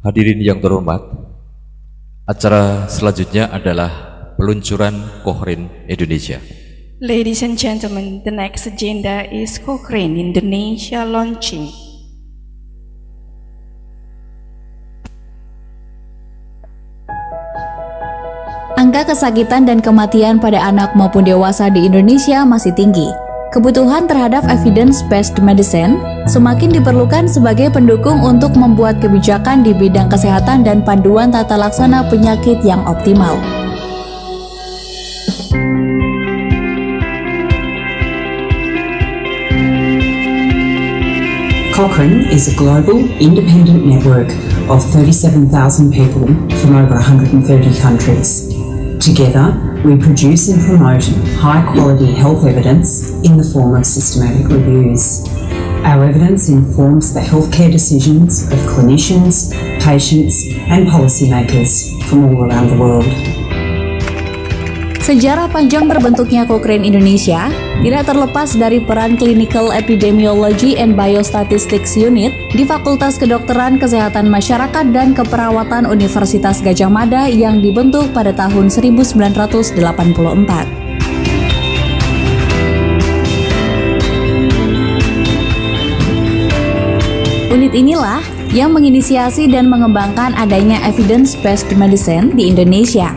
Hadirin yang terhormat, acara selanjutnya adalah peluncuran Cochrane Indonesia. Ladies and gentlemen, the next agenda is Cochrane Indonesia launching. Angka kesakitan dan kematian pada anak maupun dewasa di Indonesia masih tinggi. Kebutuhan terhadap evidence-based medicine semakin diperlukan sebagai pendukung untuk membuat kebijakan di bidang kesehatan dan panduan tata laksana penyakit yang optimal. Cochrane is a global, independent network of 37,000 people from over 130 countries. Together, we produce and promote high-quality health evidence in the form of systematic reviews. Our evidence informs the healthcare decisions of clinicians, patients, and policymakers from all around the world. Sejarah panjang terbentuknya Cochrane Indonesia tidak terlepas dari peran Clinical Epidemiology and Biostatistics Unit di Fakultas Kedokteran, Kesehatan Masyarakat dan Keperawatan Universitas Gadjah Mada yang dibentuk pada tahun 1984. Unit inilah yang menginisiasi dan mengembangkan adanya evidence-based medicine di Indonesia.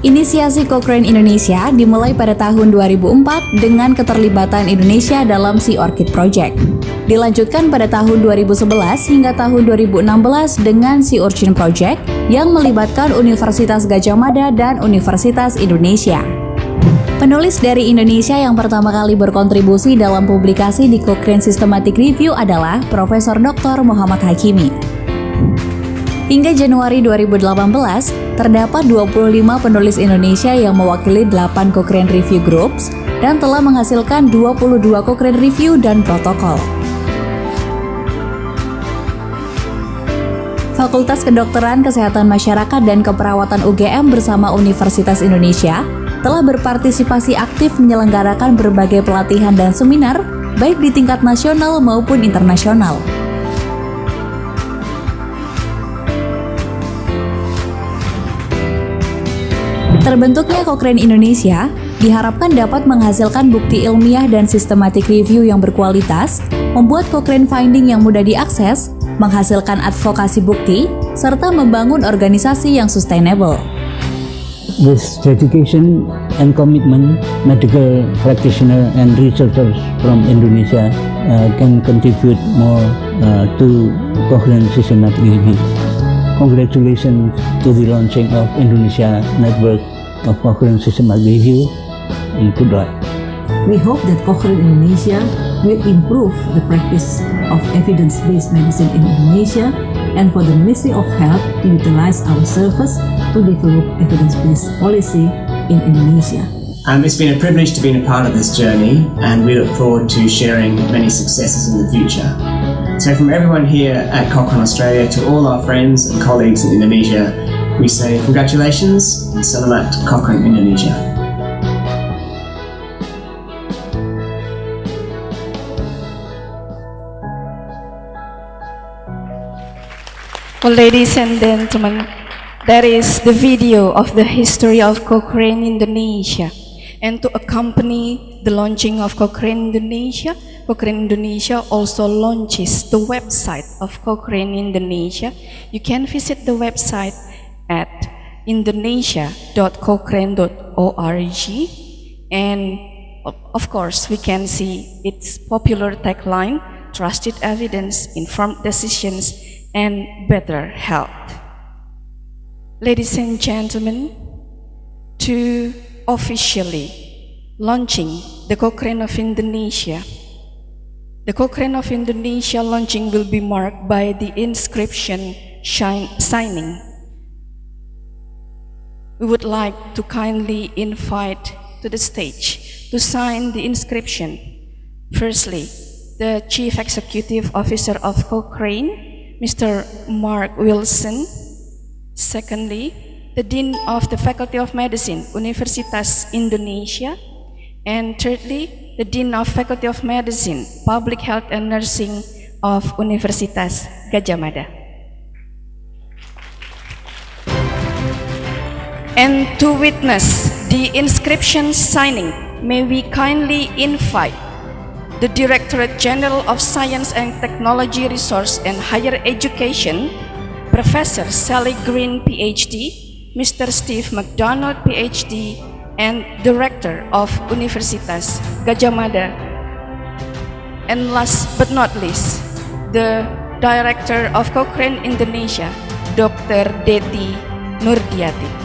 Inisiasi Cochrane Indonesia dimulai pada tahun 2004 dengan keterlibatan Indonesia dalam Sea Orchid Project. Dilanjutkan pada tahun 2011 hingga tahun 2016 dengan Sea Urchin Project yang melibatkan Universitas Gadjah Mada dan Universitas Indonesia. Penulis dari Indonesia yang pertama kali berkontribusi dalam publikasi di Cochrane Systematic Review adalah Profesor Dr. Muhammad Hakimi. Hingga Januari 2018, terdapat 25 penulis Indonesia yang mewakili 8 Cochrane Review Groups dan telah menghasilkan 22 Cochrane Review dan protokol. Fakultas Kedokteran, Kesehatan Masyarakat dan Keperawatan UGM bersama Universitas Indonesia telah berpartisipasi aktif menyelenggarakan berbagai pelatihan dan seminar, baik di tingkat nasional maupun internasional. Terbentuknya Cochrane Indonesia diharapkan dapat menghasilkan bukti ilmiah dan systematic review yang berkualitas, membuat Cochrane finding yang mudah diakses, menghasilkan advokasi bukti, serta membangun organisasi yang sustainable. With dedication and commitment, medical practitioners and researchers from Indonesia can contribute more to Cochrane Systematic Review. Congratulations to the launching of Indonesia Network of Cochrane Systematic Review, and good luck. We hope that Cochrane Indonesia will improve the practice of evidence-based medicine in Indonesia and for the Ministry of Health to utilize our service to develop evidence-based policy in Indonesia. It's been a privilege to be a part of this journey, and we look forward to sharing many successes in the future. So from everyone here at Cochrane Australia to all our friends and colleagues in Indonesia, we say congratulations and selamat Cochrane Indonesia. Well, ladies and gentlemen, that is the video of the history of Cochrane Indonesia. And to accompany the launching of Cochrane Indonesia also launches the website of Cochrane Indonesia. You can visit the website at indonesia.cochrane.org, and of course we can see its popular tagline, trusted evidence, informed decisions, and better health. Ladies and gentlemen, to officially launching the Cochrane of Indonesia, the Cochrane of Indonesia launching will be marked by the inscription signing. We would like to kindly invite to the stage to sign the inscription. Firstly, the Chief Executive Officer of Cochrane, Mr. Mark Wilson. Secondly, the Dean of the Faculty of Medicine, Universitas Indonesia. And thirdly, the Dean of Faculty of Medicine, Public Health and Nursing of Universitas Gadjah Mada. And to witness the inscription signing, may we kindly invite the Directorate General of Science and Technology Resource and Higher Education, Professor Sally Green, PhD, Mr. Steve McDonald, PhD, and Director of Universitas GADJAH MADA. And last but not least, the Director of Cochrane Indonesia, Dr. Deti Nurdiati.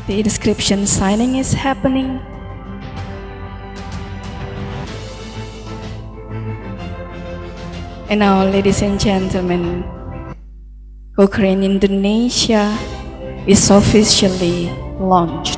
The inscription signing is happening. And now, ladies and gentlemen, Cochrane Indonesia is officially launched.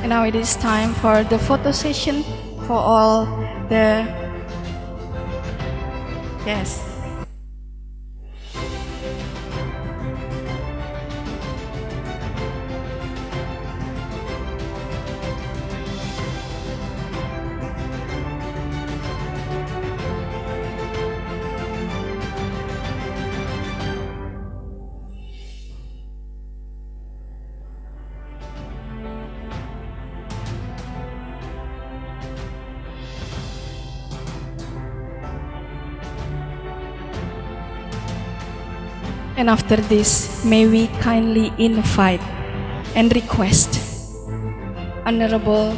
And now it is time for the photo session for all the yes. And after this, may we kindly invite and request Honorable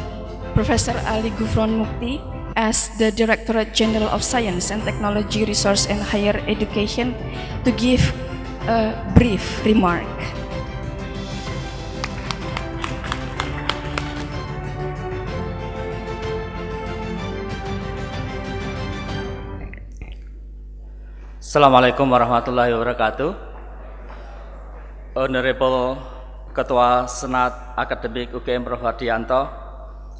Professor Ali Gufron Mukti as the Directorate General of Science and Technology Resource and Higher Education to give a brief remark. Assalamualaikum warahmatullahi wabarakatuh. Honorable Ketua Senat Akademik UGM Prof. Hardianto,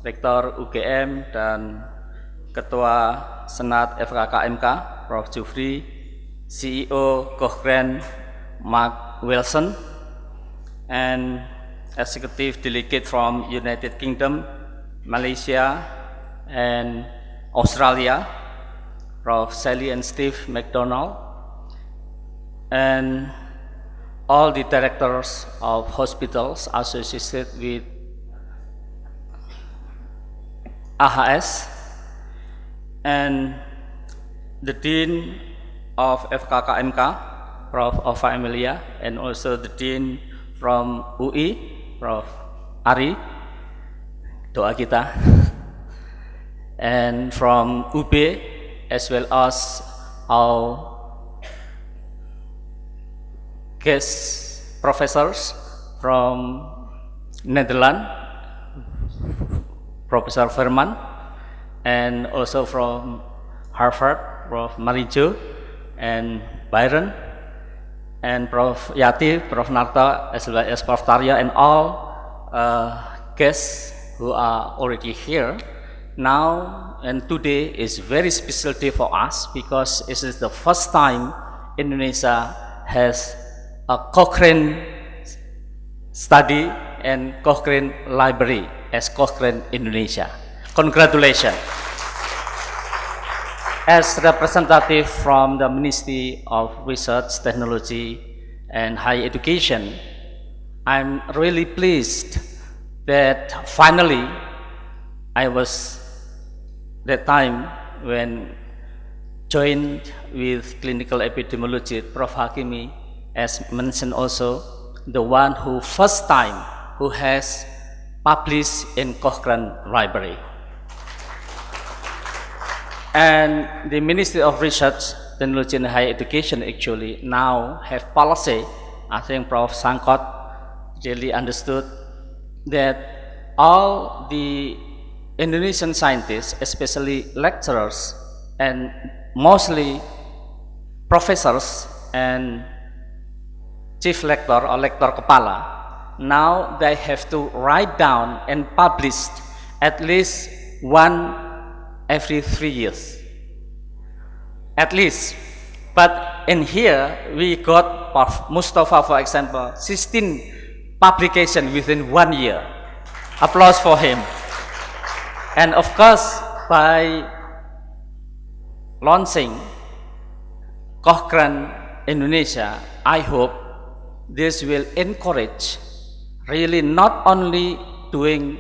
Rektor UGM dan Ketua Senat FKKMK Prof. Jufri, CEO Cochrane Mark Wilson, and Executive Delegate from United Kingdom, Malaysia, and Australia, Prof. Sally and Steve McDonald, and all the directors of hospitals associated with AHS, and the Dean of FKKMK, Prof. Ova Emilia, and also the Dean from UI, Prof. Ari, doa kita, and from UB, as well as our guest professors from Netherlands, Professor Verman, and also from Harvard, Prof. Marijo and Byron, and Prof. Yati, Prof. Narta, as well as Prof. Tarya, and all guests who are already here. Now and today is very special day for us because this is the first time Indonesia has a Cochrane study and Cochrane library as Cochrane Indonesia. Congratulations. As representative from the Ministry of Research, Technology and Higher Education, I'm really pleased that finally I was that time when joined with clinical epidemiology, Prof. Hakimi, as mentioned also, the one who first time who has published in Cochrane Library. And the Ministry of Research, Technology and Higher Education actually now have policy. I think Prof. Sangkot really understood that all the Indonesian scientists, especially lecturers and mostly professors and chief lector or lector kepala, now they have to write down and publish at least one every 3 years. At least. But in here, we got Mustafa, for example, 16 publications within 1 year. Applause for him. And of course, by launching Cochrane Indonesia, I hope this will encourage really not only doing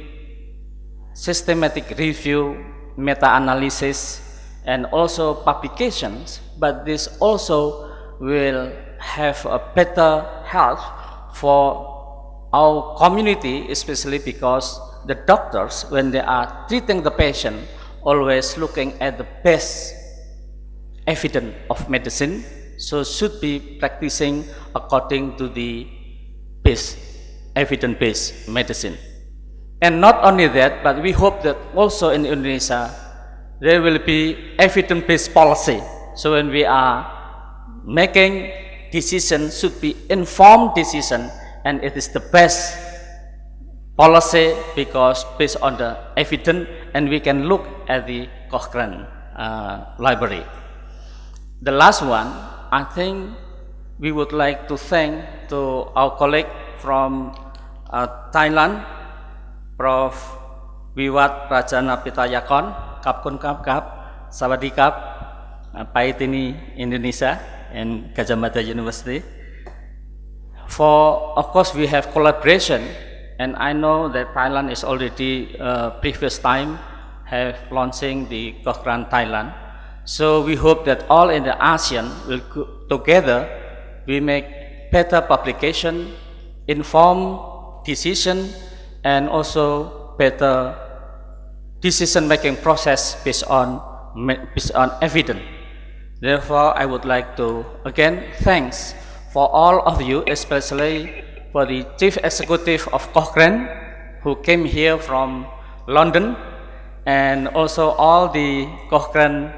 systematic review, meta-analysis, and also publications, but this also will have a better health for our community, especially because the doctors, when they are treating the patient, always looking at the best evidence of medicine, so should be practicing according to the best evidence-based medicine. And not only that, but we hope that also in Indonesia there will be evidence-based policy. So when we are making decisions, should be informed decision, and it is the best policy because based on the evidence, and we can look at the Cochrane library. The last one, I think we would like to thank to our colleague from Thailand, Prof. Wiwat Rajanapitayakon, Kapkun Kap, Sawadikap, Paitini Indonesia, and GADJAH MADA University. For, of course, we have collaboration, and I know that Thailand is already previous time have launching the Cochrane Thailand. So we hope that all in the ASEAN will together we make better publication, informed decision, and also better decision-making process based on evidence. Therefore, I would like to again thanks for all of you, especially for the Chief Executive of Cochrane, who came here from London, and also all the Cochrane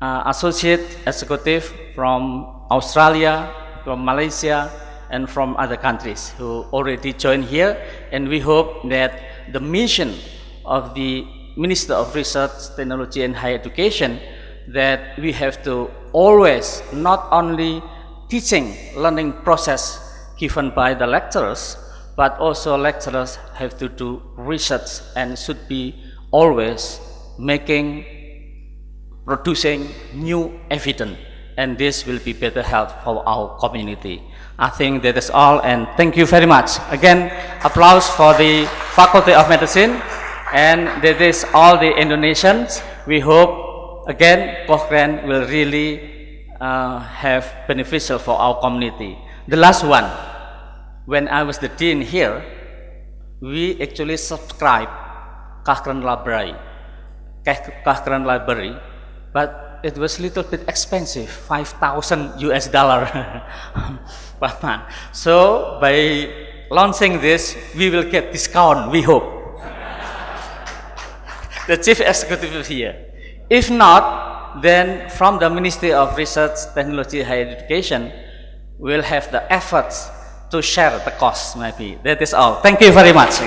Associate Executive from Australia, from Malaysia, and from other countries who already joined here. And we hope that the mission of the Minister of Research, Technology and Higher Education, that we have to always not only teaching, learning process given by the lecturers, but also lecturers have to do research and should be always producing new evidence, and this will be better health for our community. I think that is all, and thank you very much. Again, applause for the Faculty of Medicine, and that is all the Indonesians. We hope, again, Cochrane will really have beneficial for our community. The last one, when I was the dean here, we actually subscribed Cochrane Library, but it was a little bit expensive, $5,000 per month. So by launching this, we will get discount, we hope. The Chief Executive is here. If not, then from the Ministry of Research, Technology and Higher Education, we'll have the efforts to share the cost, maybe. That is all. Thank you very much.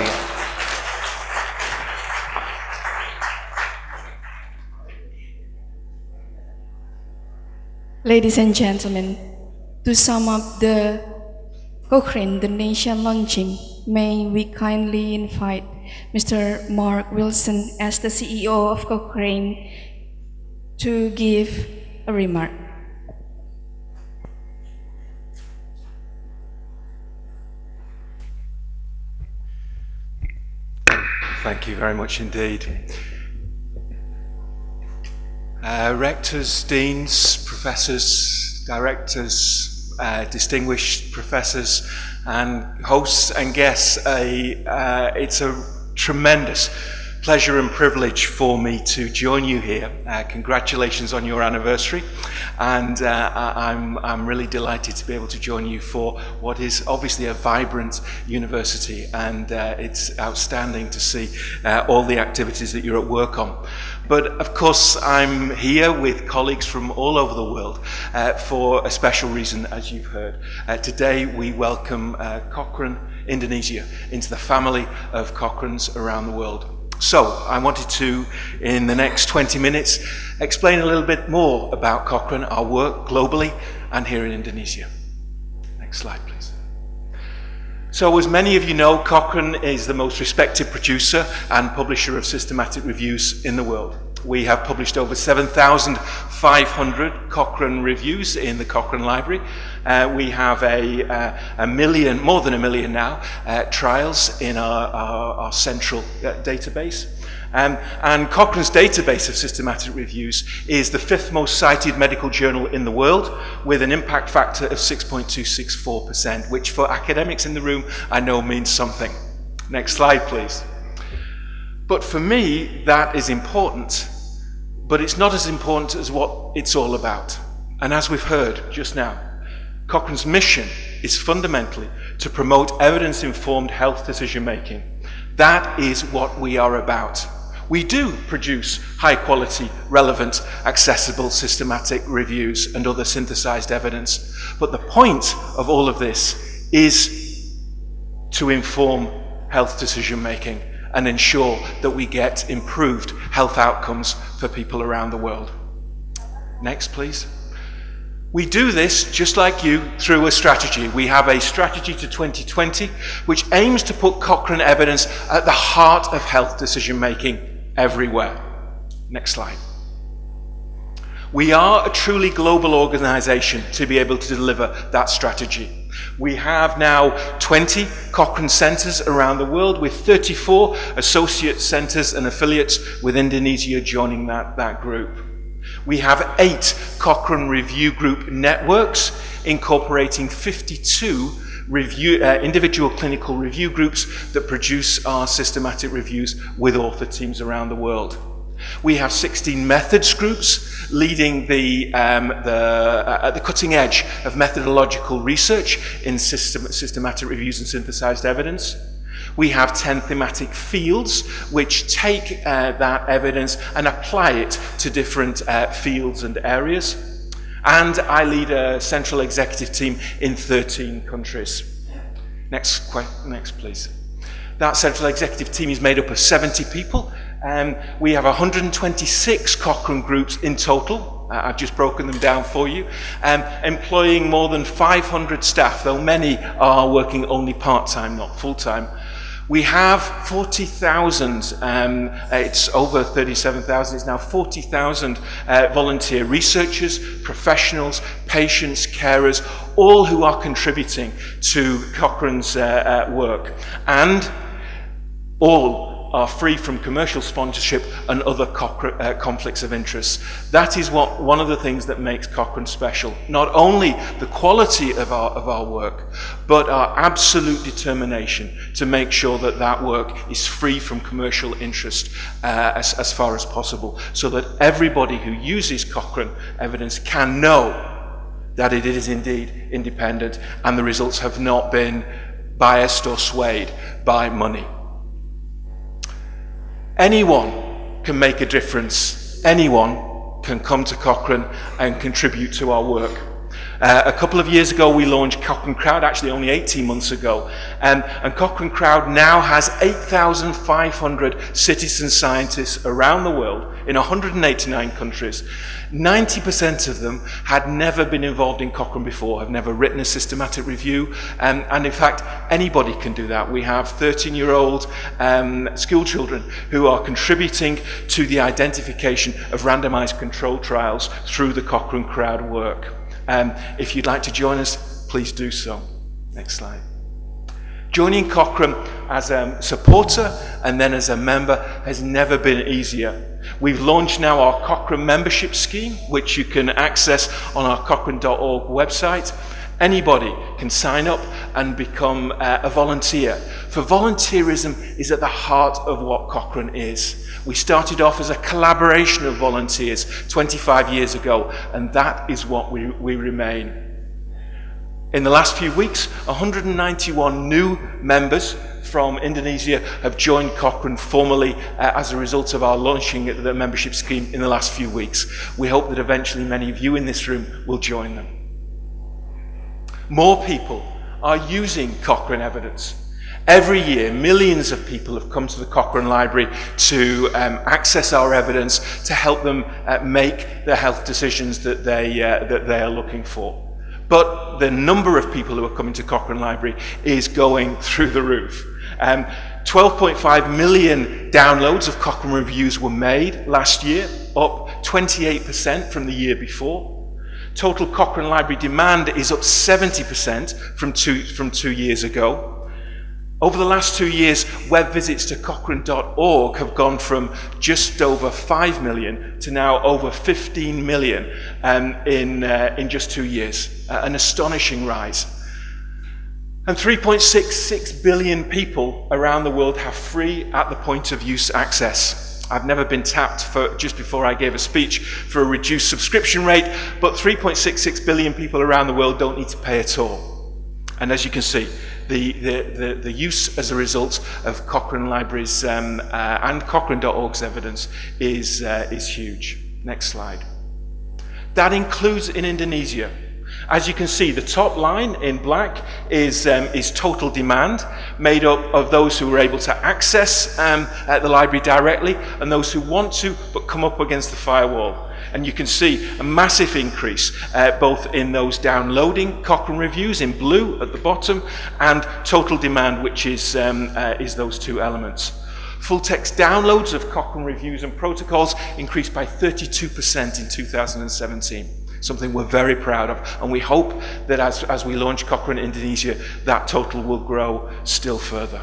Ladies and gentlemen, to sum up the Cochrane Indonesia launching, may we kindly invite Mr. Mark Wilson as the CEO of Cochrane to give a remark. Thank you very much indeed. Rectors, deans, professors, directors, distinguished professors, and hosts and guests, it's a tremendous pleasure and privilege for me to join you here. Congratulations on your anniversary, and I'm really delighted to be able to join you for what is obviously a vibrant university, and it's outstanding to see all the activities that you're at work on. But of course I'm here with colleagues from all over the world for a special reason, as you've heard. Today we welcome Cochrane, Indonesia, into the family of Cochranes around the world. So, I wanted to, in the next 20 minutes, explain a little bit more about Cochrane, our work globally and here in Indonesia. Next slide, please. So, as many of you know, Cochrane is the most respected producer and publisher of systematic reviews in the world. We have published over 7,500 Cochrane reviews in the Cochrane Library. We have a million, more than a million now, trials in our central database. And Cochrane's database of systematic reviews is the 5th most cited medical journal in the world, with an impact factor of 6.264%, which for academics in the room I know means something. Next slide, please. But for me, that is important, but it's not as important as what it's all about. And as we've heard just now, Cochrane's mission is fundamentally to promote evidence-informed health decision-making. That is what we are about. We do produce high-quality, relevant, accessible, systematic reviews and other synthesized evidence. But the point of all of this is to inform health decision-making and ensure that we get improved health outcomes for people around the world. Next, please. We do this, just like you, through a strategy. We have a strategy to 2020, which aims to put Cochrane evidence at the heart of health decision-making everywhere. Next slide. We are a truly global organization to be able to deliver that strategy. We have now 20 Cochrane centers around the world, with 34 associate centers and affiliates, with Indonesia joining that group. We have 8 Cochrane Review Group networks, incorporating 52 individual clinical review groups that produce our systematic reviews with author teams around the world. We have 16 methods groups leading at the cutting edge of methodological research in systematic reviews and synthesized evidence. We have 10 thematic fields which take that evidence and apply it to different fields and areas. And I lead a central executive team in 13 countries. Next, please. That central executive team is made up of 70 people. We have 126 Cochrane groups in total. I've just broken them down for you. Employing more than 500 staff, though many are working only part-time, not full-time. We have 40,000, it's over 37,000, it's now 40,000 volunteer researchers, professionals, patients, carers, all who are contributing to Cochrane's work. And all are free from commercial sponsorship and other conflicts of interest. That is one of the things that makes Cochrane special. Not only the quality of our work, but our absolute determination to make sure that that work is free from commercial interest as far as possible, so that everybody who uses Cochrane evidence can know that it is indeed independent and the results have not been biased or swayed by money. Anyone can make a difference. Anyone can come to Cochrane and contribute to our work. A couple of years ago we launched Cochrane Crowd, actually only 18 months ago, and Cochrane Crowd now has 8,500 citizen scientists around the world in 189 countries. 90% of them had never been involved in Cochrane before, have never written a systematic review, and in fact anybody can do that. We have 13-year-old school children who are contributing to the identification of randomized control trials through the Cochrane Crowd work. If you'd like to join us, please do so. Next slide. Joining Cochrane as a supporter and then as a member has never been easier. We've launched now our Cochrane membership scheme, which you can access on our cochrane.org website. Anybody can sign up and become a volunteer. For volunteerism is at the heart of what Cochrane is. We started off as a collaboration of volunteers 25 years ago, and that is what we remain. In the last few weeks, 191 new members from Indonesia have joined Cochrane formally as a result of our launching the membership scheme in the last few weeks. We hope that eventually many of you in this room will join them. More people are using Cochrane evidence. Every year, millions of people have come to the Cochrane Library to access our evidence to help them make the health decisions that they are looking for. But the number of people who are coming to Cochrane Library is going through the roof. 12.5 million downloads of Cochrane reviews were made last year, up 28% from the year before. Total Cochrane Library demand is up 70% from two years ago. Over the last 2 years, web visits to Cochrane.org have gone from just over 5 million to now over 15 million in just 2 years, an astonishing rise. And 3.66 billion people around the world have free at the point of use access. I've never been tapped just before I gave a speech for a reduced subscription rate, but 3.66 billion people around the world don't need to pay at all. And as you can see, the use as a result of Cochrane Libraries and Cochrane.org's evidence is huge. Next slide. That includes in Indonesia. As you can see, the top line in black is total demand, made up of those who are able to access the library directly and those who want to but come up against the firewall. And you can see a massive increase both in those downloading Cochrane reviews in blue at the bottom and total demand, which is those two elements. Full text downloads of Cochrane reviews and protocols increased by 32% in 2017. Something we're very proud of, and we hope that as we launch Cochrane Indonesia, that total will grow still further.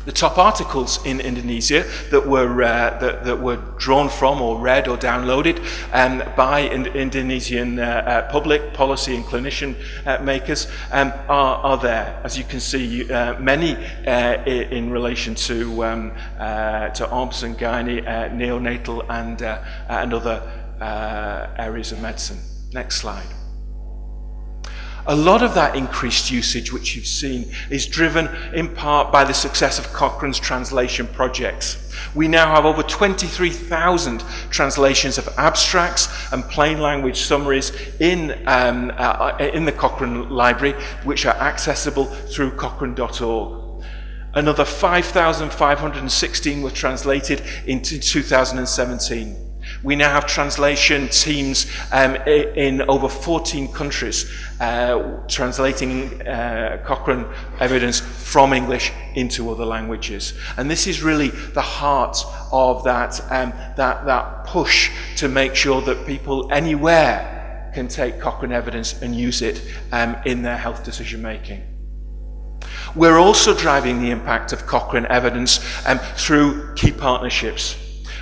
The top articles in Indonesia that were drawn from or read or downloaded by Indonesian public policy and clinician makers are there. As you can see, many in relation to OBS and gynae, neonatal and other areas of medicine. Next slide. A lot of that increased usage which you've seen is driven in part by the success of Cochrane's translation projects. We now have over 23,000 translations of abstracts and plain language summaries in the Cochrane Library, which are accessible through Cochrane.org. Another 5,516 were translated in 2017. We now have translation teams in over 14 countries translating Cochrane evidence from English into other languages. And this is really the heart of that push to make sure that people anywhere can take Cochrane evidence and use it in their health decision making. We're also driving the impact of Cochrane evidence through key partnerships.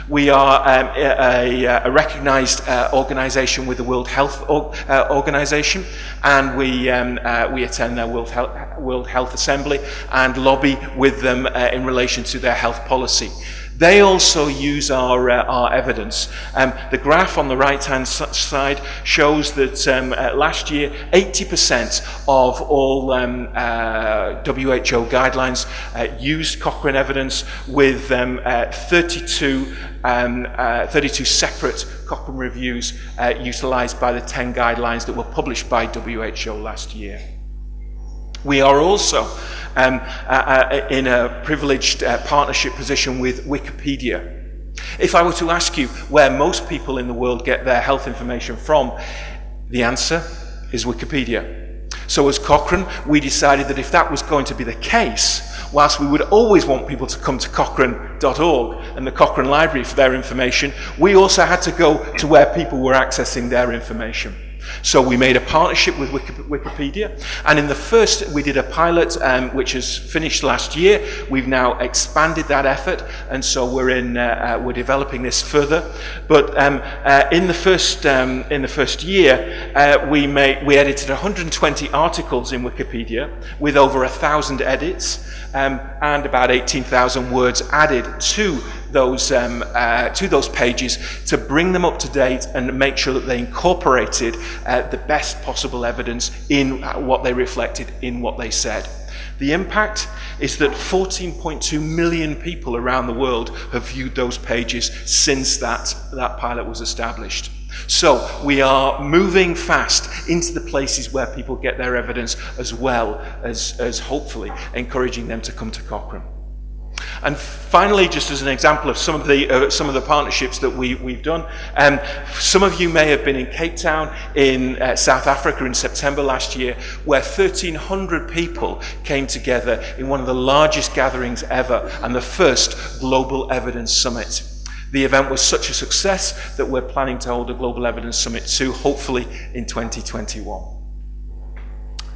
We are a recognised organisation with the World Health Organisation, and we attend their World Health Assembly and lobby with them in relation to their health policy. They also use our evidence. The graph on the right-hand side shows that last year, 80% of all WHO guidelines used Cochrane evidence, with 32 separate Cochrane reviews utilised by the 10 guidelines that were published by WHO last year. We are also in a privileged partnership position with Wikipedia. If I were to ask you where most people in the world get their health information from, the answer is Wikipedia. So as Cochrane, we decided that if that was going to be the case, whilst we would always want people to come to Cochrane.org and the Cochrane Library for their information, we also had to go to where people were accessing their information. So we made a partnership with Wikipedia, and in the first we did a pilot which has finished last year. We've now expanded that effort, and so we're developing this further. But in the first year, we edited 120 articles in Wikipedia with over 1,000 edits and about 18,000 words added to those pages to bring them up to date and make sure that they incorporated the best possible evidence in what they reflected, in what they said. The impact is that 14.2 million people around the world have viewed those pages since that pilot was established. So we are moving fast into the places where people get their evidence, as well as hopefully encouraging them to come to Cochrane. And finally, just as an example of some of the partnerships that we've done, some of you may have been in Cape Town in South Africa in September last year, where 1,300 people came together in one of the largest gatherings ever and the first Global Evidence Summit. The event was such a success that we're planning to hold a Global Evidence Summit too, hopefully in 2021.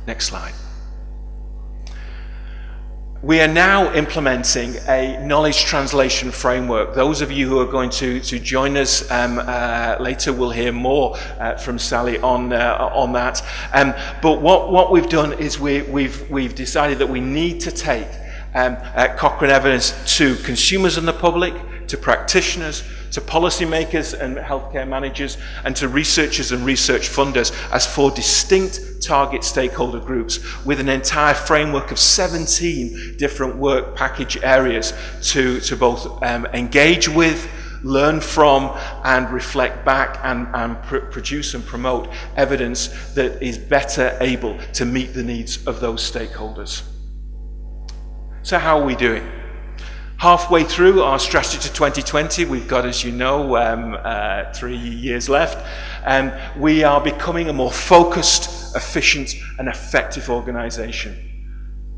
Next slide. We are now implementing a knowledge translation framework. Those of you who are going to join us later will hear more from Sally on that. But what we've done is we've decided that we need to take Cochrane evidence to consumers and the public, to practitioners, to policymakers and healthcare managers, and to researchers and research funders as 4 distinct target stakeholder groups with an entire framework of 17 different work package areas to both engage with, learn from, and reflect back and produce and promote evidence that is better able to meet the needs of those stakeholders. So how are we doing? Halfway through our strategy to 2020, we've got, as you know, 3 years left, and we are becoming a more focused, efficient, and effective organisation.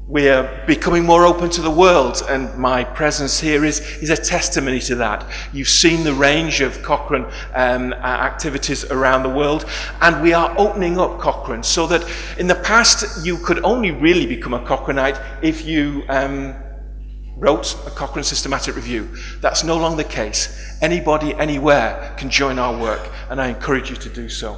We are becoming more open to the world, and my presence here is a testimony to that. You've seen the range of Cochrane activities around the world, and we are opening up Cochrane so that in the past you could only really become a Cochraneite if you wrote a Cochrane systematic review. That's no longer the case. Anybody, anywhere can join our work, and I encourage you to do so.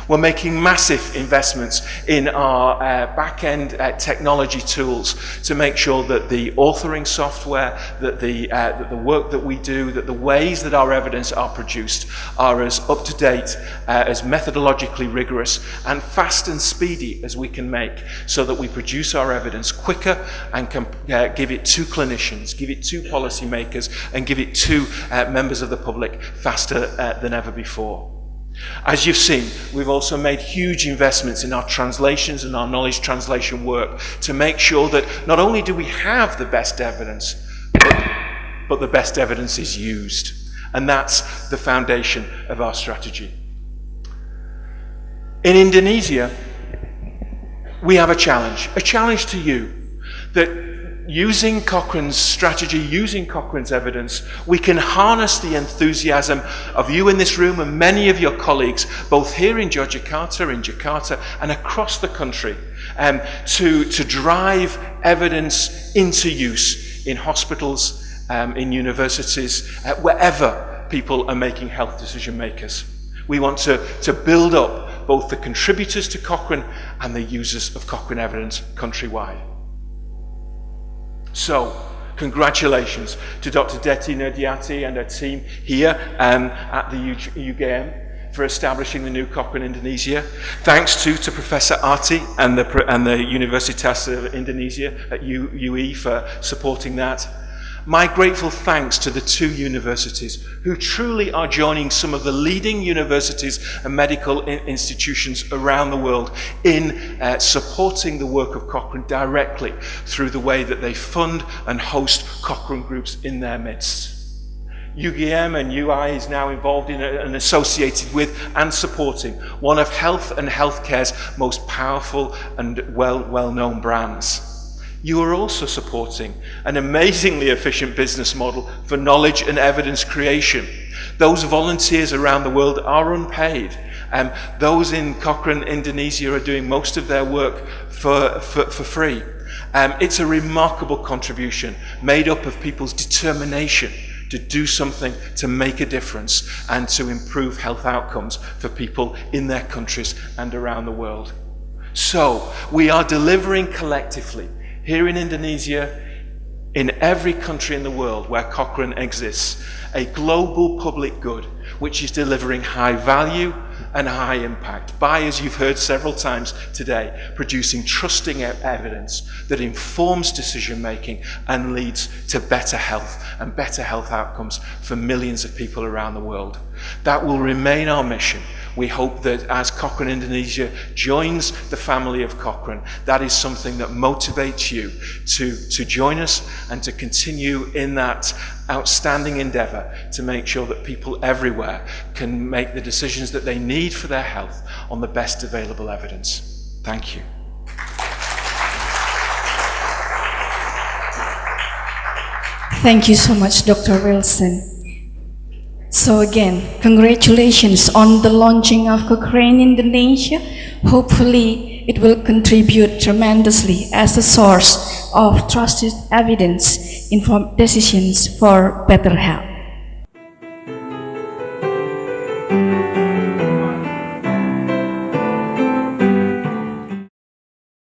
We're making massive investments in our back-end technology tools to make sure that the authoring software, that the work that we do, that the ways that our evidence are produced are as up-to-date, as methodologically rigorous, and fast and speedy as we can make, so that we produce our evidence quicker and can give it to clinicians, give it to policymakers, and give it to members of the public faster than ever before. As you've seen, we've also made huge investments in our translations and our knowledge translation work to make sure that not only do we have the best evidence, but the best evidence is used. And that's the foundation of our strategy. In Indonesia, we have a challenge to you, that using Cochrane's strategy, using Cochrane's evidence, we can harness the enthusiasm of you in this room and many of your colleagues, both here in Jakarta, and across the country, to drive evidence into use in hospitals, in universities, wherever people are making health decision makers. We want to build up both the contributors to Cochrane and the users of Cochrane evidence countrywide. So, congratulations to Dr. Deti Nurdiati and her team here at the UGM for establishing the new Cochrane Indonesia. Thanks to Professor Arti and the Universitas of Indonesia at UE for supporting that. My grateful thanks to the 2 universities who truly are joining some of the leading universities and medical institutions around the world in supporting the work of Cochrane directly through the way that they fund and host Cochrane groups in their midst. UGM and UI is now involved in and associated with and supporting one of health and healthcare's most powerful and well-known brands. You are also supporting an amazingly efficient business model for knowledge and evidence creation. Those volunteers around the world are unpaid, Those in Cochrane, Indonesia, are doing most of their work for free. It's a remarkable contribution made up of people's determination to do something to make a difference and to improve health outcomes for people in their countries and around the world. So, we are delivering collectively here in Indonesia, in every country in the world where Cochrane exists, a global public good which is delivering high value and high impact by, as you've heard several times today, producing trusting evidence that informs decision making and leads to better health and better health outcomes for millions of people around the world. That will remain our mission. We hope that as Cochrane Indonesia joins the family of Cochrane, that is something that motivates you to join us and to continue in that outstanding endeavour to make sure that people everywhere can make the decisions that they need for their health on the best available evidence. Thank you. Thank you so much, Dr. Wilson. So again, congratulations on the launching of Cochrane Indonesia. Hopefully, it will contribute tremendously as a source of trusted evidence, informed decisions for better health.